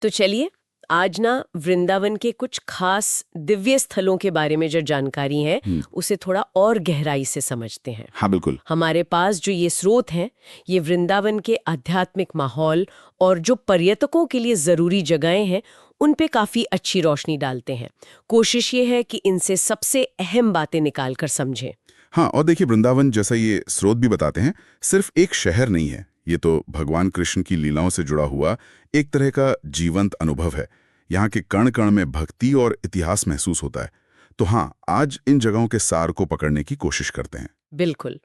तो चलिए आज ना वृंदावन के कुछ खास दिव्य स्थलों के बारे में जो जानकारी है उसे थोड़ा और गहराई से समझते हैं। हाँ बिल्कुल। हमारे पास जो ये स्रोत हैं ये वृंदावन के आध्यात्मिक माहौल और जो पर्यटकों के लिए ज़रूरी जगहें हैं उन पे काफ़ी अच्छी रोशनी डालते हैं। कोशिश ये है कि इनसे सबसे अहम बातें निकाल कर समझें। हाँ, और देखिए वृंदावन जैसा ये स्रोत भी बताते हैं सिर्फ एक शहर नहीं है, ये तो भगवान कृष्ण की लीलाओं से जुड़ा हुआ एक तरह का जीवंत अनुभव है। यहाँ के कण कण में भक्ति और इतिहास महसूस होता है। तो हाँ, आज इन जगहों के सार को पकड़ने की कोशिश करते हैं। बिल्कुल।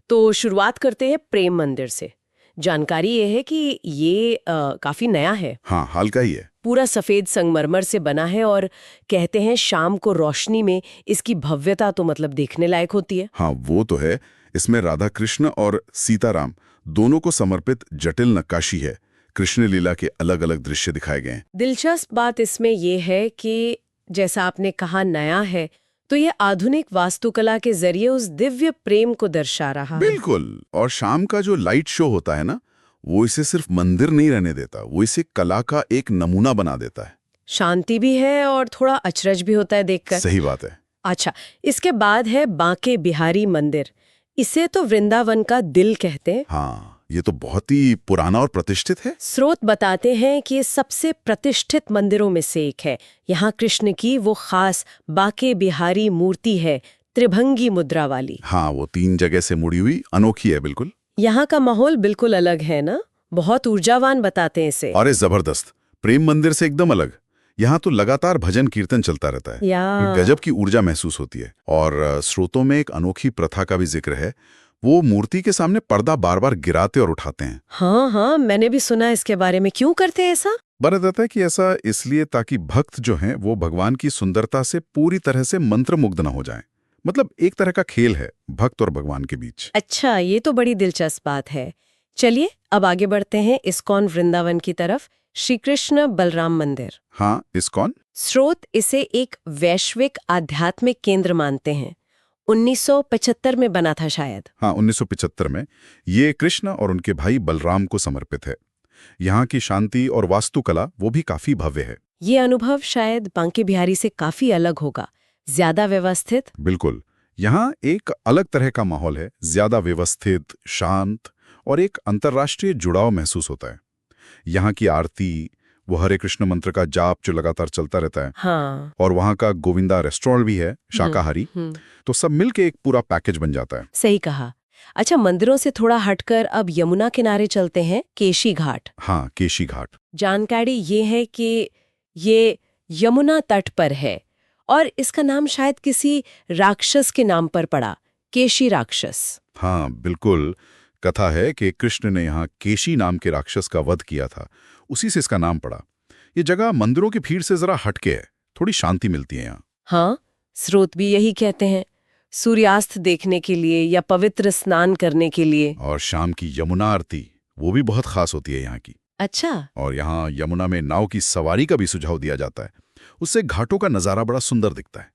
तो शुरुआत करते हैं प्रेम मंदिर से। जानकारी ये है कि ये काफ़ी नया है। हाँ, हाल का ही है। पूरा सफ़ेद संगमरमर से बना है और कहते हैं शाम को रोशनी में इसकी भव्यता तो मतलब देखने लायक होती है। हाँ, वो तो है। इसमें राधा कृष्ण और सीताराम दोनों को समर्पित जटिल नक्काशी है। कृष्ण लीला के अलग अलग दृश्य दिखाए गए हैं। दिलचस्प बात इसमें यह है कि जैसा आपने कहा नया है, तो ये आधुनिक वास्तुकला के जरिए उस दिव्य प्रेम को दर्शा रहा है। बिल्कुल। और शाम का जो लाइट शो होता है ना, वो इसे सिर्फ मंदिर नहीं रहने देता, वो इसे कला का एक नमूना बना देता है। शांति भी है और थोड़ा अचरज भी होता है देखकर। सही बात है। अच्छा, इसके बाद है बांके बिहारी मंदिर। इसे तो वृंदावन का दिल कहते हैं। हाँ, ये तो बहुत ही पुराना और प्रतिष्ठित है। स्रोत बताते हैं कि ये सबसे प्रतिष्ठित मंदिरों में से एक है। यहाँ कृष्ण की वो खास बांके बिहारी मूर्ति है, त्रिभंगी मुद्रा वाली। हाँ, वो 3 जगह से मुड़ी हुई अनोखी है बिल्कुल। यहाँ का माहौल बिल्कुल अलग है ना, बहुत ऊर्जावान बताते हैं इसे। और जबरदस्त, प्रेम मंदिर से एकदम अलग। यहाँ तो लगातार भजन कीर्तन चलता रहता है। गजब की ऊर्जा महसूस होती है। और स्रोतों में एक अनोखी प्रथा का भी जिक्र है। वो मूर्ति के सामने पर्दा बार बार गिराते और उठाते हैं। हाँ, मैंने भी सुना इसके बारे में। क्यों करते हैं ऐसा? बताया जाता है कि ऐसा इसलिए ताकि भक्त जो हैं वो भगवान की सुंदरता से पूरी तरह से मंत्रमुग्ध न हो जाएं। मतलब एक तरह का खेल है भक्त और भगवान के बीच। अच्छा, ये तो बड़ी दिलचस्प बात है। चलिए अब आगे बढ़ते हैं इस्कॉन वृंदावन की तरफ। श्री कृष्ण बलराम मंदिर। हाँ, इस्कॉन। स्रोत इसे एक वैश्विक आध्यात्मिक केंद्र मानते हैं। 1975 में बना था शायद। हाँ, 1975 में। ये कृष्ण और उनके भाई बलराम को समर्पित है। यहाँ की शांति और वास्तुकला वो भी काफी भव्य है। ये अनुभव शायद बांके बिहारी से काफी अलग होगा, ज्यादा व्यवस्थित। बिल्कुल। यहाँ एक अलग तरह का माहौल है, ज्यादा व्यवस्थित, शांत और एक अंतर्राष्ट्रीय जुड़ाव महसूस होता है। यहाँ की आरती, वो हरे कृष्ण मंत्र का जाप जो लगातार चलता रहता है। हाँ। और वहाँ का गोविंदा रेस्टोरेंट भी है, शाकाहारी। तो सब मिलके एक पूरा पैकेज बन जाता है। सही कहा। अच्छा, मंदिरों से थोड़ा हटकर अब यमुना किनारे चलते हैं, केशी घाट। हाँ, केशी घाट। जानकारी ये है कि ये यमुना तट पर है और इसका नाम शायद किसी राक्षस के नाम पर पड़ा, केशी राक्षस। हाँ बिल्कुल। कथा है कि कृष्ण ने यहाँ केशी नाम के राक्षस का वध किया था, उसी से इसका नाम पड़ा। ये जगह मंदिरों की भीड़ से जरा हटके है, थोड़ी शांति मिलती है यहाँ। हाँ, स्रोत भी यही कहते हैं, सूर्यास्त देखने के लिए या पवित्र स्नान करने के लिए। और शाम की यमुना आरती वो भी बहुत खास होती है यहाँ की। अच्छा। और यहाँ यमुना में नाव की सवारी का भी सुझाव दिया जाता है। उससे घाटों का नजारा बड़ा सुंदर दिखता है।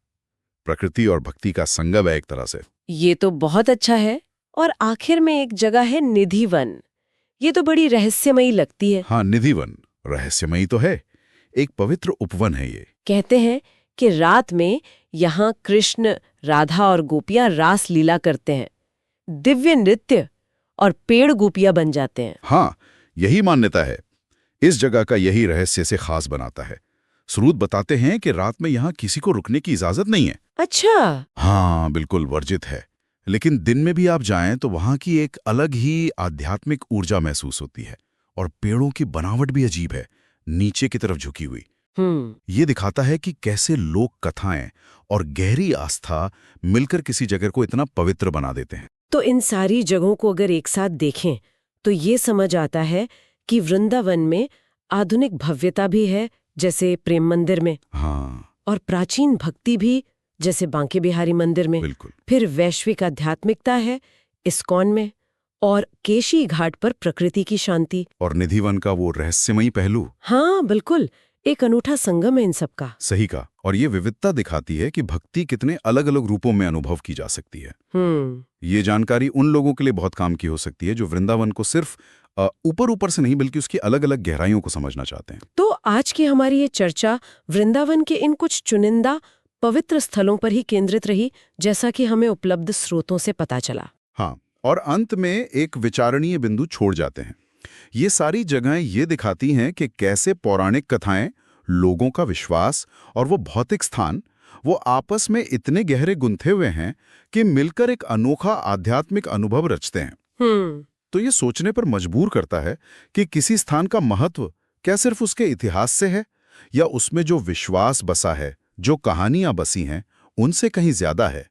प्रकृति और भक्ति का संगम है एक तरह से। ये तो बहुत अच्छा है। और आखिर में एक जगह है निधिवन। ये तो बड़ी रहस्यमयी लगती है। हाँ, निधिवन रहस्यमयी तो है। एक पवित्र उपवन है ये। कहते हैं कि रात में यहाँ कृष्ण, राधा और गोपियां रास लीला करते हैं, दिव्य नृत्य, और पेड़ गोपियां बन जाते हैं। हाँ, यही मान्यता है। इस जगह का यही रहस्य से खास बनाता है। स्रोत बताते हैं कि रात में यहाँ किसी को रुकने की इजाजत नहीं है। अच्छा। हाँ, बिल्कुल वर्जित है। लेकिन दिन में भी आप जाएं तो वहां की एक अलग ही आध्यात्मिक ऊर्जा महसूस होती है। और पेड़ों की बनावट भी अजीब है, नीचे की तरफ झुकी हुई। ये दिखाता है कि कैसे लोक कथाएं और गहरी आस्था मिलकर किसी जगह को इतना पवित्र बना देते हैं। तो इन सारी जगहों को अगर एक साथ देखें तो ये समझ आता है कि वृंदावन में आधुनिक भव्यता भी है, जैसे प्रेम मंदिर में। हाँ। और प्राचीन भक्ति भी, जैसे बांके बिहारी मंदिर में। बिल्कुल। फिर वैश्विक आध्यात्मिकता है इस्कॉन में, और केशी घाट पर प्रकृति की शांति। और निधिवन का वो रहस्यमयी पहलू। हाँ बिल्कुल, एक अनूठा संगम है इन सब का। सही कहा। और ये विविधता दिखाती है कि भक्ति कितने अलग अलग रूपों में अनुभव की जा सकती है। ये जानकारी उन लोगों के लिए बहुत काम की हो सकती है जो वृंदावन को सिर्फ ऊपर ऊपर से नहीं बल्कि उसकी अलग अलग गहराइयों को समझना चाहते हैं। तो आज की हमारी ये चर्चा वृंदावन के इन कुछ चुनिंदा पवित्र स्थलों पर ही केंद्रित रही, जैसा कि हमें उपलब्ध स्रोतों से पता चला। हाँ, और अंत में एक विचारणीय बिंदु छोड़ जाते हैं। ये सारी जगहें ये दिखाती हैं कि कैसे पौराणिक कथाएं, लोगों का विश्वास और वो भौतिक स्थान, वो आपस में इतने गहरे गुंथे हुए हैं कि मिलकर एक अनोखा आध्यात्मिक अनुभव रचते हैं। तो ये सोचने पर मजबूर करता है कि किसी स्थान का महत्व क्या सिर्फ उसके इतिहास से है, या उसमें जो विश्वास बसा है, जो कहानियां बसी हैं, उनसे कहीं ज्यादा है।